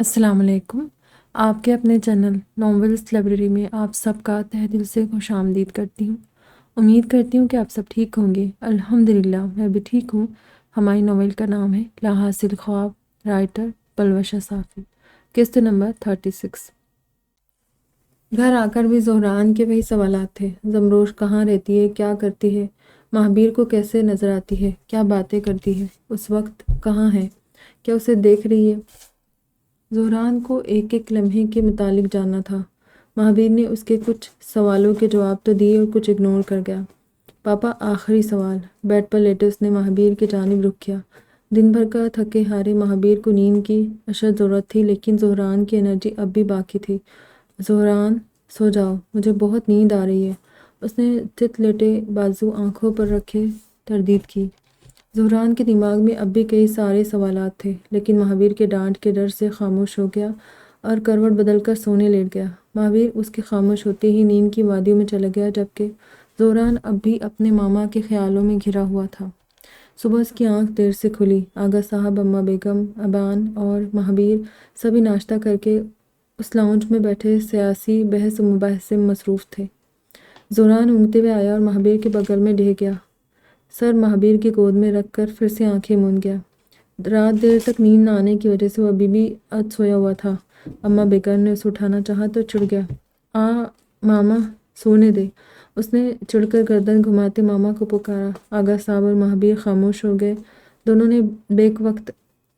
السلام علیکم۔ آپ کے اپنے چینل ناولس لائبریری میں آپ سب کا تہہ دل سے خوش آمدید کرتی ہوں۔ امید کرتی ہوں کہ آپ سب ٹھیک ہوں گے۔ الحمدللہ میں بھی ٹھیک ہوں۔ ہماری ناول کا نام ہے لا حاصل خواب، رائٹر پلوشہ صافی، قسط نمبر 36۔ گھر آ کر بھی زہران کے وہی سوالات تھے۔ زمروش کہاں رہتی ہے، کیا کرتی ہے، مہابیر کو کیسے نظر آتی ہے، کیا باتیں کرتی ہے، اس وقت کہاں ہے، کیا اسے دیکھ رہی ہے۔ زہران کو ایک ایک لمحے کے متعلق جاننا تھا۔ مہابیر نے اس کے کچھ سوالوں کے جواب تو دیے اور کچھ اگنور کر گیا۔ پاپا، آخری سوال۔ بیڈ پر لیٹے اس نے مہابیر کی جانب رخ کیا۔ دن بھر کا تھکے ہارے مہابیر کو نیند کی اشد ضرورت تھی، لیکن زہران کی انرجی اب بھی باقی تھی۔ زہران، سو جاؤ، مجھے بہت نیند آ رہی ہے۔ اس نے چت لیٹے بازو آنکھوں پر رکھے تردید کی۔ زہران کے دماغ میں اب بھی کئی سارے سوالات تھے، لیکن مہابیر کے ڈانٹ کے ڈر سے خاموش ہو گیا اور کروٹ بدل کر سونے لیٹ گیا۔ مہابیر اس کے خاموش ہوتے ہی نیند کی وادیوں میں چلا گیا، جبکہ زہران اب بھی اپنے ماما کے خیالوں میں گھرا ہوا تھا۔ صبح اس کی آنکھ دیر سے کھلی۔ آغا صاحب، اماں بیگم، ابان اور مہابیر سبھی ناشتہ کر کے اس لاؤنج میں بیٹھے سیاسی بحث و مباحثے میں مصروف تھے۔ زہران اونگتے ہوئے آیا اور مہابیر کے بغل میں ڈھہ گیا۔ سر مہابیر کی گود میں رکھ کر پھر سے آنکھیں موند گیا۔ رات دیر تک نیند نہ آنے کی وجہ سے وہ ابھی بھی سویا ہوا تھا۔ اماں بیگم نے اسے اٹھانا چاہا تو چڑ گیا۔ ماما، سونے دے۔ اس نے چڑھ کر گردن گھماتے ماما کو پکارا۔ آغا صاحب اور مہابیر خاموش ہو گئے۔ دونوں نے بیک وقت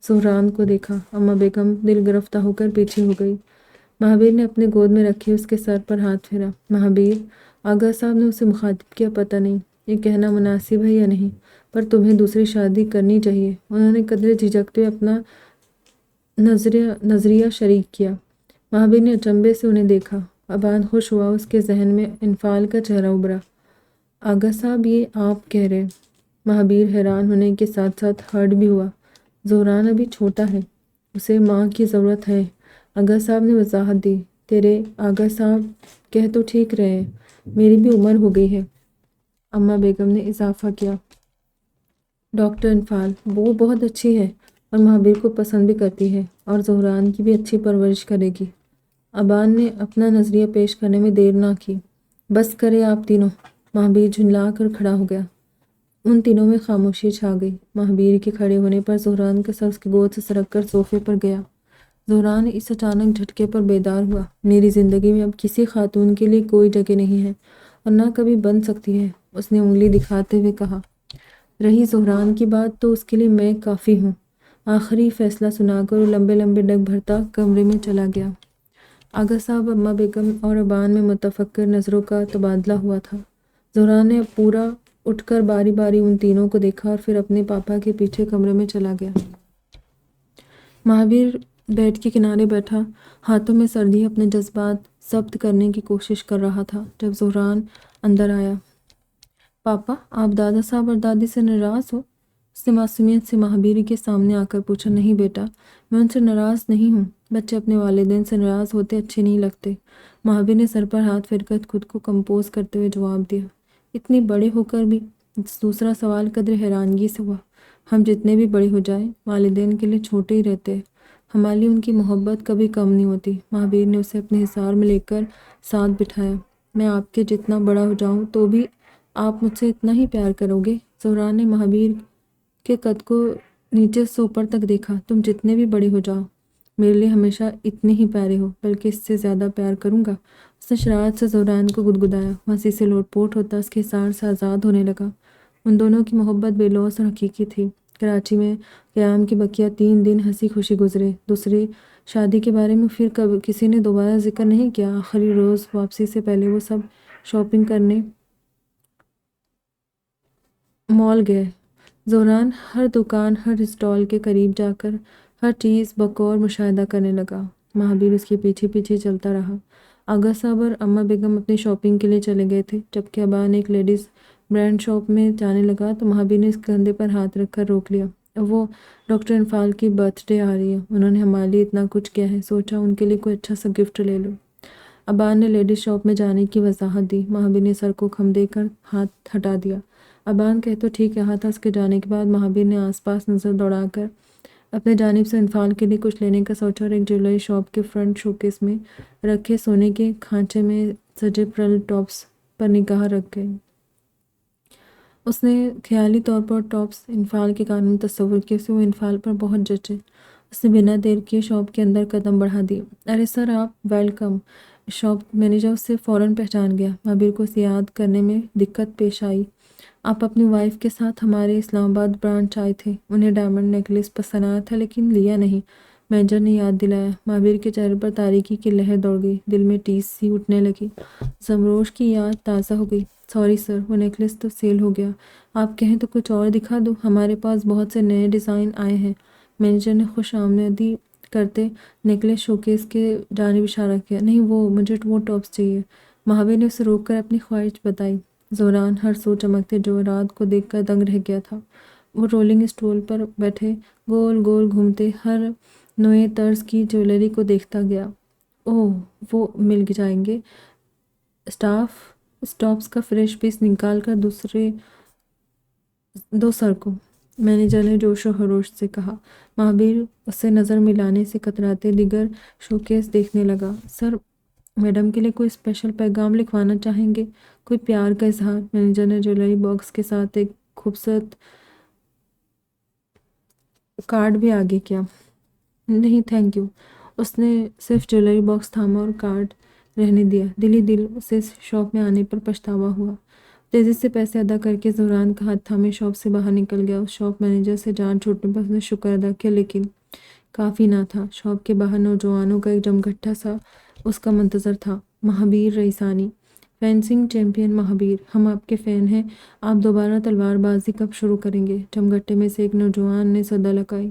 زہران کو دیکھا۔ اماں بیگم دل گرفتہ ہو کر پیچھے ہو گئی۔ مہابیر نے اپنے گود میں رکھے اس کے سر پر ہاتھ پھیرا۔ مہابیر، آغا صاحب نے اسے مخاطب کیا، پتہ نہیں یہ کہنا مناسب ہے یا نہیں، پر تمہیں دوسری شادی کرنی چاہیے۔ انہوں نے قدرے جھجکتے ہوئے اپنا نظریہ شریک کیا۔ مہابیر نے اچنبے سے انہیں دیکھا۔ ابان خوش ہوا، اس کے ذہن میں انفعال کا چہرہ ابھرا۔ آغا صاحب، یہ آپ کہہ رہے؟ مہابیر حیران ہونے کے ساتھ ساتھ ہرٹ بھی ہوا۔ زہران ابھی چھوٹا ہے، اسے ماں کی ضرورت ہے۔ آغا صاحب نے وضاحت دی۔ تیرے آغا صاحب کہہ تو ٹھیک رہے ہیں، میری بھی عمر ہو گئی ہے۔ اماں بیگم نے اضافہ کیا۔ ڈاکٹر انفعال، وہ بہت اچھی ہے اور مہابیر کو پسند بھی کرتی ہے اور زہران کی بھی اچھی پرورش کرے گی۔ ابان نے اپنا نظریہ پیش کرنے میں دیر نہ کی۔ بس کرے آپ تینوں۔ مہابیر جھنجلا کر کھڑا ہو گیا۔ ان تینوں میں خاموشی چھا گئی۔ مہابیر کے کھڑے ہونے پر زہران کا سر اس کی گود سے سرک کر صوفے پر گیا۔ زہران اس اچانک جھٹکے پر بیدار ہوا۔ میری زندگی میں اب کسی خاتون کے لیے کوئی جگہ نہیں ہے اور نہ کبھی بن سکتی ہے، اس نے انگلی دکھاتے ہوئے کہا۔ رہی زہران کی بات تو اس کے لیے میں کافی ہوں۔ آخری فیصلہ سنا کر وہ لمبے لمبے ڈگ بھرتا کمرے میں چلا گیا۔ آغا صاحب، اماں بیگم اور ابان میں متفکر نظروں کا تبادلہ ہوا تھا۔ زہران نے پورا اٹھ کر باری باری ان تینوں کو دیکھا اور پھر اپنے پاپا کے پیچھے کمرے میں چلا گیا۔ مہابیر بیڈ کے کنارے بیٹھا ہاتھوں میں سردی اپنے جذبات ضبط کرنے کی کوشش کر رہا تھا جب زہران اندر آیا۔ پاپا، آپ دادا صاحب اور دادی سے ناراض ہو؟ اس نے معصومیت سے مہابیر کے سامنے آ کر پوچھا۔ نہیں بیٹا، میں ان سے ناراض نہیں ہوں۔ بچے اپنے والدین سے ناراض ہوتے اچھے نہیں لگتے۔ مہابیر نے سر پر ہاتھ پھیر کر خود کو کمپوز کرتے ہوئے جواب دیا۔ اتنے بڑے ہو کر بھی؟ دوسرا سوال قدر حیرانگی سے ہوا۔ ہم جتنے بھی بڑے ہو جائیں، والدین کے لیے چھوٹے ہی رہتے ہیں۔ ہمارے لیے ان کی محبت کبھی کم نہیں ہوتی۔ مہابیر نے اسے اپنے حصار میں لے کر ساتھ بٹھایا۔ میں آپ کے جتنا بڑا ہو جاؤں تو بھی آپ مجھ سے اتنا ہی پیار کرو گے؟ زہران نے مہابیر کے قد کو نیچے سے اوپر تک دیکھا۔ تم جتنے بھی بڑے ہو جاؤ، میرے لیے ہمیشہ اتنے ہی پیارے ہو، بلکہ اس سے زیادہ پیار کروں گا۔ اس نے شرارت سے زہران کو گدگدایا۔ ہنسی سے لوٹ پوٹ ہوتا اس کے حصار سے آزاد ہونے لگا۔ ان دونوں کی محبت بے لوث اور حقیقی تھی۔ کراچی میں قیام کی بقیہ 3 دن ہنسی خوشی گزرے۔ دوسری شادی کے بارے میں پھر کسی نے دوبارہ ذکر نہیں کیا۔ آخری روز واپسی سے پہلے وہ سب شاپنگ کرنے مال گئے۔ زہران ہر دکان، ہر اسٹال کے قریب جا کر ہر چیز بغور مشاہدہ کرنے لگا۔ مہابیر اس کے پیچھے پیچھے چلتا رہا۔ آغا صاحب اور اماں بیگم اپنی شاپنگ کے لیے چلے گئے تھے۔ جبکہ ابان ایک لیڈیز برانڈ شاپ میں جانے لگا تو مہابیر نے اس کے کندھے پر ہاتھ رکھ کر روک لیا۔ وہ ڈاکٹر انفعال کی برتھ ڈے آ رہی ہے، انہوں نے ہمارے لیے اتنا کچھ کیا ہے، سوچا ان کے لیے کوئی اچھا سا گفٹ لے لو۔ ابان نے لیڈیز شاپ میں جانے کی وضاحت دی۔ مہابیر نے سر کو خم دے کر ہاتھ ہٹا دیا۔ ابان کہہ تو ٹھیک رہا تھا۔ اس کے جانے کے بعد مہابیر نے آس پاس نظر دوڑا کر اپنے جانب سے انفال کے لیے کچھ لینے کا سوچا اور ایک جویلری شاپ کے فرنٹ شوکیس میں رکھے سونے کے کھانچے میں سجے پرل ٹاپس پر نگاہ رکھ گئی۔ اس نے خیالی طور پر ٹاپس انفال کے کانوں میں تصور کیا، اسے وہ انفال پر بہت جچے۔ اس نے بنا دیر کیے شاپ کے اندر قدم بڑھا دیے۔ ارے سر آپ ویلکم! شاپ مینیجر اس سے فوراً پہچان گیا۔ مہابیر کو اسے یاد کرنے میں دقت پیش آئی۔ آپ اپنی وائف کے ساتھ ہمارے اسلام آباد برانچ آئے تھے، انہیں ڈائمنڈ نیکلس پسند آیا تھا لیکن لیا نہیں، مینیجر نے یاد دلایا۔ مہابیر کے چہرے پر تاریکی کی لہر دوڑ گئی، دل میں ٹیس سی اٹھنے لگی۔ زمروش کی یاد تازہ ہو گئی۔ سوری سر، وہ نیکلس تو سیل ہو گیا، آپ کہیں تو کچھ اور دکھا دوں، ہمارے پاس بہت سے نئے ڈیزائن آئے ہیں۔ مینیجر نے خوش آمدید کرتے نیکلس شوکیس کے جانب اشارہ کیا۔ نہیں، مجھے وہ ٹاپس چاہیے۔ مہابیر نے اسے روک کر اپنی خواہش بتائی۔ زوران ہر سو چمکتے جواہرات کو دیکھ کر دنگ رہ گیا تھا۔ وہ رولنگ اسٹول پر بیٹھے گول گول گھومتے ہر نوع طرز کی جویلری کو دیکھتا گیا۔ اوہ، وہ مل جائیں گے۔ اسٹاپس کا فریش پیس نکال کر دو سر کو، مینیجر نے جوش و خروش سے کہا۔ مہابیر اس سے نظر ملانے سے کتراتے دیگر شوکیس دیکھنے لگا۔ سر، میڈم کے لیے کوئی اسپیشل پیغام لکھوانا چاہیں گے؟ کوئی پیار کا اظہار؟ مینیجر نے جویلری باکس کے ساتھ ایک خوبصورت کارڈ بھی آگے کیا۔ نہیں تھینک یو، اس نے صرف جویلری باکس تھاما اور کارڈ رہنے دیا۔ دل ہی دل اسے شاپ میں آنے پر پچھتاوا ہوا۔ تیزی سے پیسے ادا کر کے زہران کا ہاتھ تھامے شاپ سے باہر نکل گیا۔ اس شاپ مینیجر سے جان چھوٹنے پر اس نے شکر ادا کیا لیکن کافی نہ تھا۔ شاپ کے باہر نوجوانوں کا ایک جمگھٹا سا اس کا منتظر تھا۔ مہابیر رئیسانی، فینسنگ چیمپئن مہابیر، ہم آپ کے فین ہیں، آپ دوبارہ تلوار بازی کب شروع کریں گے؟ جمگھٹے میں سے ایک نوجوان نے صدا لگائی۔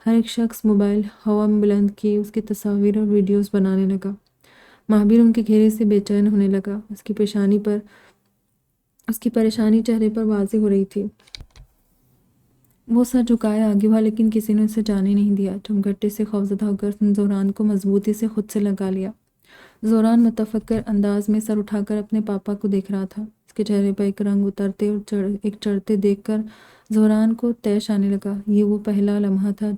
ہر ایک شخص موبائل ہوا میں بلند کیے اس کی تصاویر اور ویڈیوز بنانے لگا۔ مہابیر ان کے گھیرے سے بے چین ہونے لگا۔ اس کی پریشانی چہرے پر واضح ہو رہی تھی۔ وہ سر جھکائے آگے ہوا لیکن کسی نے اسے جانے نہیں دیا۔ جمگھٹے سے خوفزدہ ہو کر اس نے زہران کو مضبوطی سے خود سے لگا لیا۔ زہران متفکر انداز میں سر اٹھا کر اپنے پاپا کو دیکھ رہا تھا۔ اس کے چہرے پر ایک رنگ اترتے اور ایک چڑھتے دیکھ کر زہران کو طیش آنے لگا۔ یہ وہ پہلا لمحہ تھا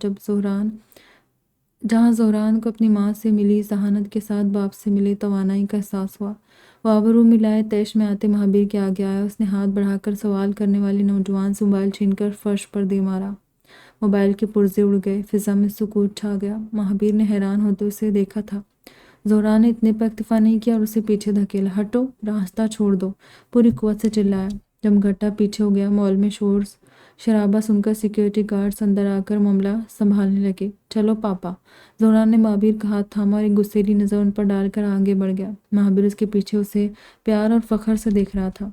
جہاں زہران کو اپنی ماں سے ملی ذہانت کے ساتھ باپ سے ملے توانائی کا احساس ہوا۔ وہ آبرو ملائے طیش میں آتے مہابیر کے آگے آیا۔ اس نے ہاتھ بڑھا کر سوال کرنے والے نوجوان سے موبائل چھین کر فرش پر دے مارا۔ موبائل کے پرزے اڑ گئے، فضا میں سکوت چھا گیا۔ مہابیر نے حیران ہوتے اسے دیکھا تھا۔ زہران نے اتنے پر اکتفا نہیں کیا اور اسے پیچھے دھکیلا۔ ہٹو، راستہ چھوڑ دو، پوری قوت سے چلایا۔ جمگھٹا پیچھے ہو گیا۔ مال میں شور شرابہ سن کر سیکیورٹی گارڈز اندر آ کر معاملہ سنبھالنے لگے۔ چلو پاپا۔ زہران نے مہابیر کا ہاتھ تھاما اور ایک غصیلی نظر ان پر ڈال کر آگے بڑھ گیا۔ مہابیر اس کے پیچھے اسے پیار اور فخر سے دیکھ رہا تھا۔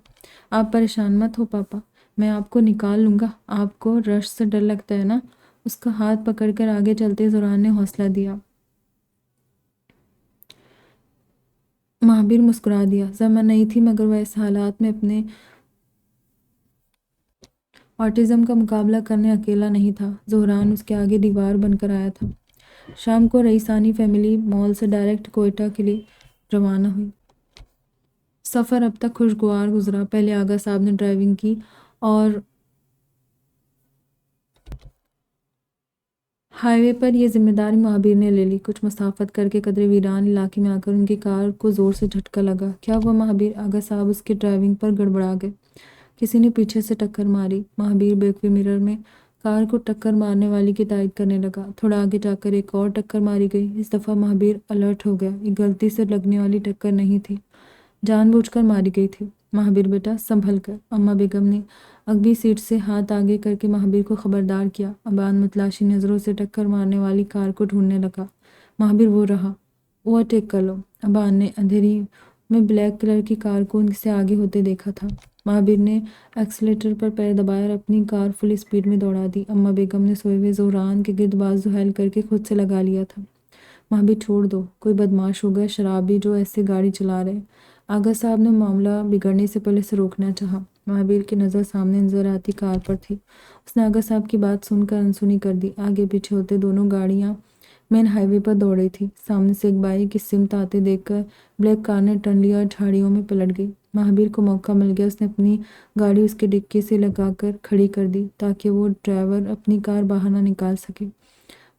آپ پریشان مت ہو پاپا، میں آپ کو نکال لوں گا، آپ کو رش سے ڈر لگتا ہے نا؟ اس کا ہاتھ پکڑ کر آگے چلتے زہران نے حوصلہ دیا۔ مہابیر مسکرا دیا۔ زماں نہیں تھی مگر وہ ایسے حالات میں اپنے آٹزم کا مقابلہ کرنے اکیلا نہیں تھا۔ زہران اس کے آگے دیوار بن کر آیا تھا۔ شام کو رئیسانی فیملی مال سے ڈائریکٹ کوئٹہ کے لیے روانہ ہوئی۔ سفر اب تک خوشگوار گزرا۔ پہلے آغا صاحب نے ڈرائیونگ کی اور ہائی وے پر یہ ذمہ داری مہابیر نے لے لی۔ کچھ مسافت کر کے قدرے ویران علاقے میں آ کر ان کی کار کو زور سے جھٹکا لگا۔ کیا ہوا مہابیر؟ آغا صاحب اس کی ڈرائیونگ پر گڑبڑا گئے۔ کسی نے پیچھے سے ٹکر ماری۔ مہابیر بیک وے مرر میں کار کو ٹکر مارنے والی کی تائید کرنے لگا۔ تھوڑا آگے جا کر ایک اور ٹکر ماری گئی۔ اس دفعہ مہابیر الرٹ ہو گیا۔ یہ غلطی سے لگنے والی ٹکر نہیں تھی، جان بوجھ کر ماری گئی تھی۔ مہابیر بیٹا سنبھل کر۔ اماں بیگم نے اگلی سیٹ سے ہاتھ آگے کر کے مہابیر کو خبردار کیا۔ ابان متلاشی نظروں سے ٹکر مارنے والی کار کو ڈھونڈنے لگا۔ مہابیر وہ رہا، اوورٹیک کر لو۔ ابان نے اندھیری میں بلیک کلر کی کار کو ان سے آگے ہوتے دیکھا تھا۔ مہابیر نے ایکسیلیٹر پر پیر دبایا اور اپنی کار فل اسپیڈ میں دوڑا دی۔ اماں بیگم نے سوئے ہوئے زہران کے گرد بازو ہیل کر کے خود سے لگا لیا تھا۔ مہابیر چھوڑ دو، کوئی بدماش ہوگا شرابی جو ایسے گاڑی چلا رہے۔ آغا صاحب نے معاملہ بگڑنے سے پہلے اسے روکنا چاہا۔ مہابیر کی نظر سامنے نظر آتی کار پر تھی۔ اس نے آغا صاحب کی بات سن کر انسنی کر دی۔ آگے پیچھے ہوتے دونوں گاڑیاں مین ہائی وے پر دوڑ رہی تھی۔ سامنے سے ایک بائک اس سمت آتے دیکھ کر بلیک کار نے ٹرن لیا اور جھاڑیوں میں پلٹ گئی۔ مہابیر کو موقع مل گیا۔ اس نے اپنی گاڑی اس کے ڈکی سے لگا کر کھڑی کر دی تاکہ وہ ڈرائیور اپنی کار باہر نہ نکال سکے۔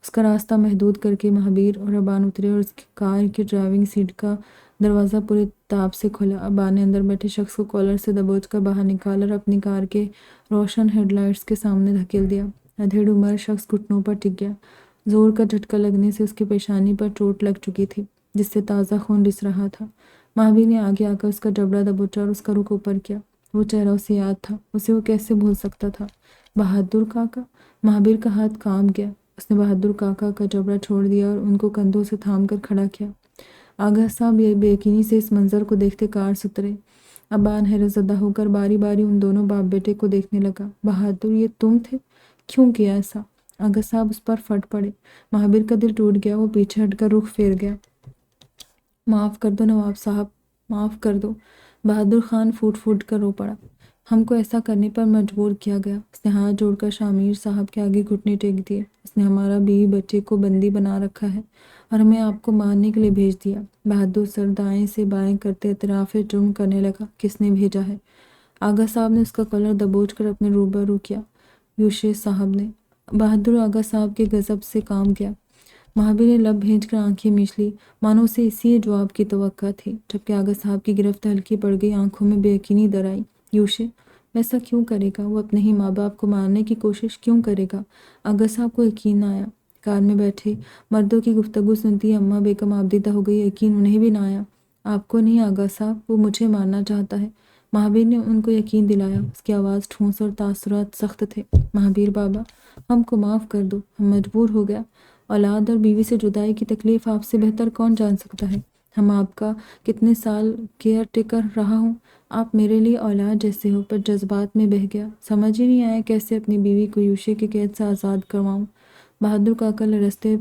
اس کا راستہ محدود کر کے مہابیر اور ابان اترے اور اس کی کار کی ڈرائیونگ سیٹ کا دروازہ پورے تاب سے کھلا۔ ابان نے اندر بیٹھے شخص کو کالر سے دبوچ کر باہر نکال اور اپنی کار کے روشن ہیڈ لائٹس کے سامنے دھکیل دیا۔ ادھیڑ عمر شخص گھٹنوں پر ٹک گیا۔ زور کا جھٹکا لگنے سے اس کی پیشانی پر چوٹ لگ چکی تھی جس سے تازہ خون رس رہا تھا۔ مہابیر نے آگے آ کر اس کا جبڑا دبوچا اور اس کا رخ اوپر کیا۔ وہ چہرہ اسے یاد تھا، اسے وہ کیسے بھول سکتا تھا؟ بہادر کاکا؟ مہابیر کا ہاتھ کانپ گیا۔ اس نے بہادر کاکا کا جبڑا چھوڑ دیا اور ان کو کندھوں سے تھام کر کھڑا کیا۔ آغا صاحب بے یقینی سے اس منظر کو دیکھتے کار سے اترے۔ ابان حیرت زدہ ہو کر باری باری ان دونوں باپ بیٹے کو دیکھنے لگا۔ بہادر، یہ تم تھے؟ کیوں کیا ایسا؟ آغا صاحب اس پر پھٹ پڑے۔ مہابیر کا دل ٹوٹ گیا، وہ پیچھے ہٹ کر رخ پھیر گیا۔ معاف کر دو نواب صاحب، معاف کر دو۔ بہادر خان پھوٹ پھوٹ کر رو پڑا۔ ہم کو ایسا کرنے پر مجبور کیا گیا۔ اس نے ہاتھ جوڑ کر شامیر صاحب کے آگے گھٹنے ٹیک دیے۔ اس نے ہمارا بیوی بچے کو بندی بنا رکھا ہے اور ہمیں آپ کو مارنے کے لیے بھیج دیا۔ بہادر سر دائیں سے بائیں کرتے اعتراف جرم کرنے لگا۔ کس نے بھیجا ہے؟ آغا صاحب نے اس کا کلر دبوچ کر اپنے روبرو کیا۔ یوشے صاحب نے۔ بہادر آغا صاحب کے غضب سے کام کیا۔ مہابیر نے لب بھیج کر آنکھیں میچ لی، مانو اسے اسی جواب کی توقع تھی۔ جبکہ آغا صاحب کی گرفت ہلکی پڑ گئی، آنکھوں میں بے یقینی در آئی۔ یوشے ویسا کیوں کرے گا؟ وہ اپنے ہی ماں باپ کو مارنے کی کوشش کیوں کرے گا؟ آغا صاحب کو یقین نہ آیا۔ کار میں بیٹھے مردوں کی گفتگو سنتی اماں بیگم آبدیدہ ہو گئی۔ یقین انہیں بھی نہ آیا۔ آپ کو نہیں آغا صاحب، وہ مجھے مارنا چاہتا ہے۔ مہابیر نے ان کو یقین دلایا۔ اس کی آواز ٹھونس اور تاثرات سخت تھے۔ مہابیر بابا، ہم کو معاف کر دو، ہم مجبور ہو گیا۔ اولاد اور بیوی سے جدائی کی تکلیف آپ سے بہتر کون جان سکتا ہے؟ ہم آپ کا کتنے سال کیئر ٹیکر رہا ہوں، آپ میرے لیے اولاد جیسے ہو، پر جذبات میں بہہ گیا۔ سمجھ ہی نہیں آیا کیسے اپنی بیوی کو یوشے کے قید سے آزاد کرواؤں۔ بہادر کاکا لرزتے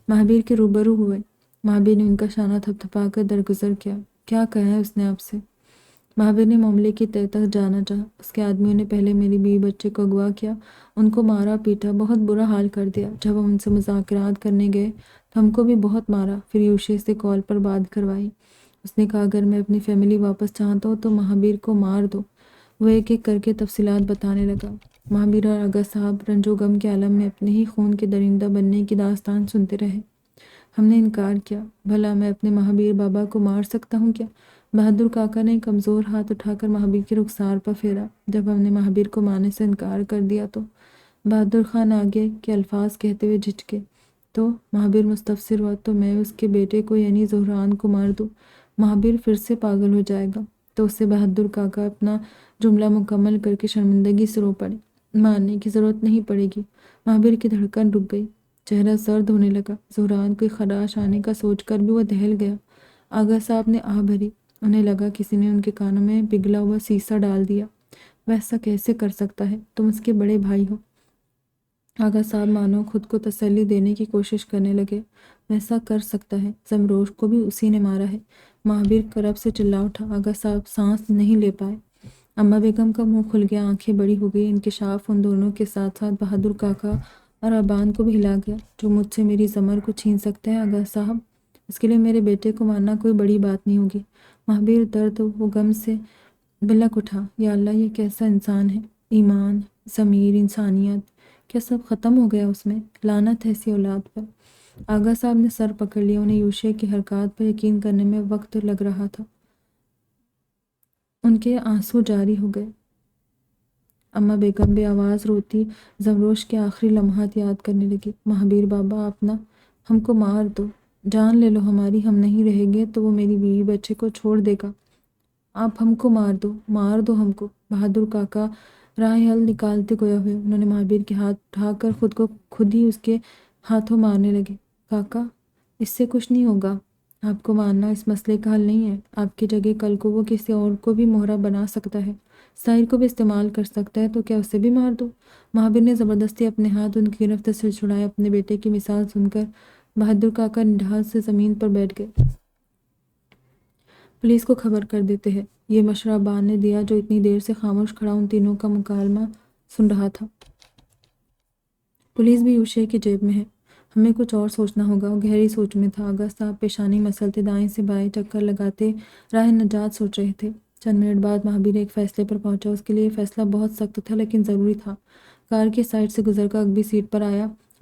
مہابیر کے روبرو ہوئے۔ مہابیر نے ان کا شانہ تھپ تھپا کر درگزر کیا۔ کیا کہا ہے اس نے آپ سے؟ مہابیر نے معاملے کی تہ تک جانا چاہا۔ اس کے آدمیوں نے پہلے میری بیوی بچے کو اغوا کیا، ان کو مارا پیٹا، بہت برا حال کر دیا۔ جب ہم ان سے مذاکرات کرنے گئے تو ہم کو بھی بہت مارا، پھر یوشے سے کال پر بات کروائی۔ اس نے کہا اگر میں اپنی فیملی واپس چاہتا ہوں تو مہابیر کو مار دو۔ وہ ایک ایک کر کے تفصیلات بتانے لگا۔ مہابیر اور آغا صاحب رنج و غم کے عالم میں اپنے ہی خون کے درندہ بننے کی داستان سنتے رہے۔ ہم نے انکار کیا۔ بھلا میں اپنے مہابیر بابا کو مار سکتا ہوں کیا؟ بہادر کاکا نے کمزور ہاتھ اٹھا کر مہابیر کے رخسار پر پھیرا۔ جب ہم نے مہابیر کو مارنے سے انکار کر دیا تو؟ بہادر خان آگے کے الفاظ کہتے ہوئے جھٹکے۔ تو مہابیر مستفسر ہوا، تو میں اس کے بیٹے کو یعنی زہران کو مار دوں؟ مہابیر پھر سے پاگل ہو جائے گا۔ تو اس سے بہادر کاکا اپنا جملہ مکمل کر کے شرمندگی سے رو پڑے۔ مارنے کی ضرورت نہیں پڑے گی۔ مہابیر کی دھڑکن رک گئی، چہرہ سرد ہونے لگا۔ زہران کو خراش آنے کا سوچ کر بھی وہ دہل گیا۔ آغا صاحب نے آہ بھری۔ انہیں لگا کسی نے ان کے کانوں میں پگھلا ہوا سیسا ڈال دیا۔ ویسا کیسے کر سکتا ہے؟ تم اس کے بڑے بھائی ہو۔ آغا صاحب مانو خود کو تسلی دینے کی کوشش کرنے لگے۔ ویسا کر سکتا ہے، زمروش کو بھی اسی نے مارا ہے۔ مہابیر کرب سے چلا اٹھا۔ آغا صاحب سانس نہیں لے پائے۔ اماں بیگم کا منہ کھل گیا، آنکھیں بڑی ہو گئی۔ انکشاف ان دونوں کے ساتھ ساتھ بہادر کاکا اور ابان کو بھی ہلا گیا۔ جو مجھ سے میری زمر کو چھین سکتا ہے آغا صاحب، اس کے لیے میرے بیٹے کو مارنا کوئی بڑی بات نہیں ہوگی۔ مہابیر درد و غم سے بلک اٹھا۔ یا اللہ، یہ کیسا انسان ہے؟ ایمان، ضمیر، انسانیت، کیا سب ختم ہو گیا اس میں؟ لعنت ہے ایسی اولاد پر۔ آغا صاحب نے سر پکڑ لیا۔ انہیں یوشے کی حرکات پر یقین کرنے میں وقت لگ رہا تھا۔ ان کے آنسو جاری ہو گئے۔ اماں بیگم بے آواز روتی زمروش کے آخری لمحات یاد کرنے لگی۔ مہابیر بابا، آپ نہ ہم کو مار دو، جان لے لو ہماری، ہم نہیں رہیں گے تو وہ میری بیوی بچے کو چھوڑ دے گا۔ آپ ہم کو مار دو، مار دو ہم کو۔ بہادر کاکا راہ حل نکالتے گویا ہوئے۔ انہوں نے مہابیر کے ہاتھ اٹھا کر خود کو خود ہی اس کے ہاتھوں مارنے لگے۔ کاکا، اس سے کچھ نہیں ہوگا۔ آپ کو مارنا اس مسئلے کا حل نہیں ہے۔ آپ کی جگہ کل کو وہ کسی اور کو بھی مہرہ بنا سکتا ہے، ساحر کو بھی استعمال کر سکتا ہے، تو کیا اسے بھی مار دو؟ مہابیر نے زبردستی اپنے ہاتھ ان کی گرفت سے چھڑائے۔ اپنے بیٹے کی مثال سن کر بہادر کاکا نڈھال سے زمین پر بیٹھ گئے۔ پولیس کو خبر کر دیتے ہیں، یہ مشورہ ابان نے دیا جو اتنی دیر سے خاموش کھڑا ان تینوں کا مکالمہ سن رہا تھا۔ پولیس بھی یوشے کی جیب میں ہے، ہمیں کچھ اور سوچنا ہوگا۔ وہ گہری سوچ میں تھا۔ آغا صاحب پیشانی مسلتے دائیں سے بائیں چکر لگاتے راہ نجات سوچ رہے تھے۔ چند منٹ بعد مہابیر ایک فیصلے پر پہنچا۔ اس کے لیے یہ فیصلہ بہت سخت تھا لیکن ضروری تھا۔ کار کے سائڈ سے گزر کر اگلی سیٹ پر آیا۔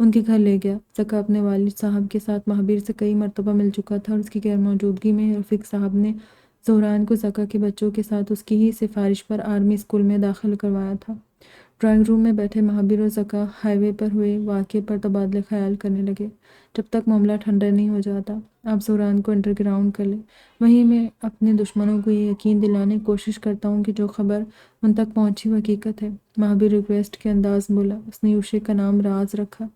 ان کے گھر لے گیا۔ زکا اپنے والد صاحب کے ساتھ مہابیر سے کئی مرتبہ مل چکا تھا اور اس کی غیر موجودگی میں رفیق صاحب نے زہران کو زکا کے بچوں کے ساتھ اس کی ہی سفارش پر آرمی اسکول میں داخل کروایا تھا۔ ڈرائنگ روم میں بیٹھے مہابیر اور زکا ہائی وے پر ہوئے واقعے پر تبادلہ خیال کرنے لگے۔ جب تک معاملہ ٹھنڈا نہیں ہو جاتا آپ زہران کو انڈر گراؤنڈ کر لیں، وہیں میں اپنے دشمنوں کو یہ یقین دلانے کی کوشش کرتا ہوں کہ جو خبر ان تک پہنچی وہ حقیقت ہے۔ مہابیر ریکویسٹ کے انداز میں بولا۔ اس نے یوشے کا نام راز رکھا۔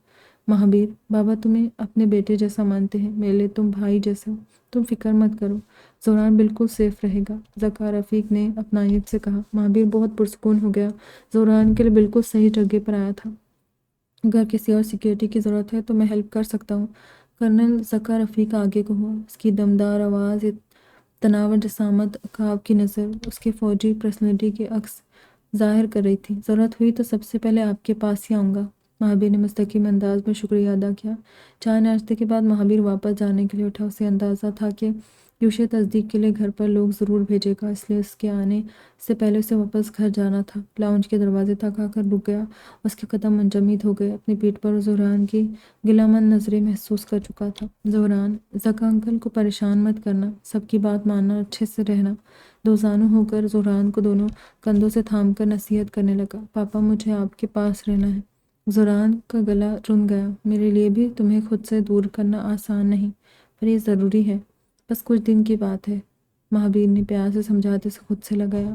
مہابیر: بابا تمہیں اپنے بیٹے جیسا مانتے ہیں، میرے لیے تم بھائی جیسے ہو، تم فکر مت کرو، زہران بالکل سیف رہے گا، زکا رفیق نے اپنائیت سے کہا۔ مہابیر بہت پرسکون ہو گیا، زہران کے لیے بالکل صحیح جگہ پر آیا تھا۔ اگر کسی اور سیکیورٹی کی ضرورت ہے تو میں ہیلپ کر سکتا ہوں۔ کرنل زکا رفیق آگے کو ہوا، اس کی دمدار آواز، تناور جسامت، عقاب کی نظر اس کے فوجی پرسنالٹی کے عکس ظاہر کر رہی تھی۔ ضرورت ہوئی تو سب سے پہلے آپ کے پاس ہی آؤں گا۔ مہابیر نے مستقیم انداز میں شکریہ ادا کیا۔ چائے ناشتے کے بعد مہابیر واپس جانے کے لیے اٹھا۔ اسے اندازہ تھا کہ یوشے تصدیق کے لیے گھر پر لوگ ضرور بھیجے گا، اس لیے اس کے آنے سے پہلے اسے واپس گھر جانا تھا۔ لاؤنج کے دروازے تک آ کر رک گیا، اس کے قدم منجمد ہو گئے۔ اپنی پیٹھ پر زہران کی گلامند نظریں محسوس کر چکا تھا۔ زہران: زکا انکل کو پریشان مت کرنا، سب کی بات ماننا اور اچھے سے رہنا۔ دو زانو ہو کر زہران کو دونوں کندھوں سے تھام کر نصیحت کرنے لگا۔ پاپا مجھے آپ کے پاس رہنا ہے۔ زہران کا گلا رن گیا۔ میرے لیے بھی تمہیں خود سے دور کرنا آسان نہیں، پر یہ ضروری ہے، بس کچھ دن کی بات ہے، مہابیر نے پیار سے سمجھاتے اسے خود سے لگایا۔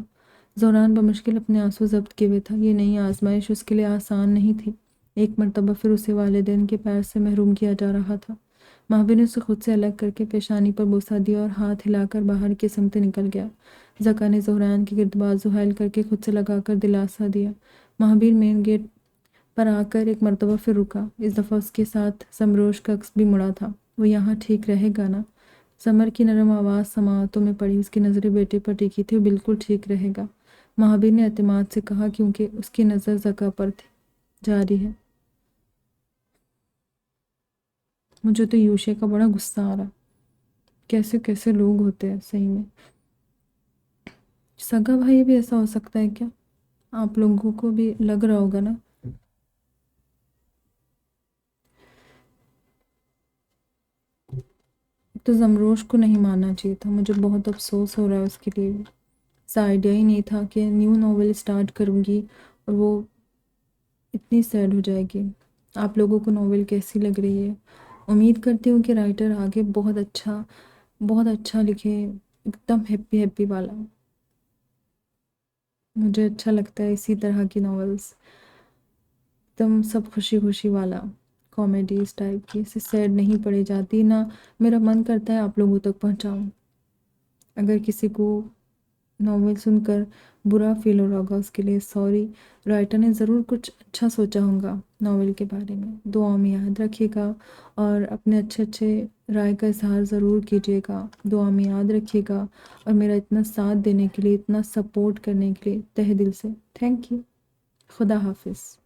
زہران بمشکل اپنے آنسو ضبط کیے ہوئے تھا۔ یہ نئی آزمائش اس کے لیے آسان نہیں تھی۔ ایک مرتبہ پھر اسے والدین کے پیار سے محروم کیا جا رہا تھا۔ مہابیر نے اسے خود سے الگ کر کے پیشانی پر بوسہ دیا اور ہاتھ ہلا کر باہر کی سمت نکل گیا۔ زکا نے زہران کے گرد بازو حائل کر کے خود سے لگا کر دلاسا دیا۔ مہابیر مین گیٹ پر آ کر ایک مرتبہ پھر رکا۔ اس دفعہ اس کے ساتھ سمروش کا عکس بھی مڑا تھا۔ وہ یہاں ٹھیک رہے گا نا؟ سمر کی نرم آواز سماعتوں میں پڑی۔ اس کی نظریں بیٹے پر ٹکی تھی۔ وہ بالکل ٹھیک رہے گا، مہابیر نے اعتماد سے کہا، کیونکہ اس کی نظر زکا پر تھی۔ جاری ہے۔ مجھے تو یوشے کا بڑا غصہ آ رہا، کیسے کیسے لوگ ہوتے ہیں صحیح میں۔ سگا بھائی بھی ایسا ہو سکتا ہے کیا؟ آپ لوگوں کو بھی لگ رہا ہوگا نا۔ تو زمروش کو نہیں ماننا چاہیے تھا، مجھے بہت افسوس ہو رہا ہے اس کے لیے۔ اس آئیڈیا ہی نہیں تھا کہ نیو ناول اسٹارٹ کروں گی اور وہ اتنی سیڈ ہو جائے گی۔ آپ لوگوں کو ناول کیسی لگ رہی ہے؟ امید کرتی ہوں کہ رائٹر آگے بہت اچھا لکھے، ایک دم ہیپی ہیپی والا۔ مجھے اچھا لگتا ہے اسی طرح کی ناولز، ایک دم سب خوشی خوشی والا، کامیڈی اس ٹائپ کی، اسے سیڈ نہیں پڑی جاتی، نہ میرا من کرتا ہے آپ لوگوں تک پہنچاؤں۔ اگر کسی کو ناول سن کر برا فیل ہو رہا ہوگا اس کے لیے سوری، رائٹر نے ضرور کچھ اچھا سوچا ہوگا ناول کے بارے میں۔ دعاؤں میں یاد رکھیے گا اور اپنے اچھے رائے کا اظہار ضرور کیجیے گا، دعا میں یاد رکھیے گا، اور میرا اتنا ساتھ دینے کے لیے، اتنا سپورٹ کرنے کے لیے تہ دل سے تھینک یو۔ خدا حافظ۔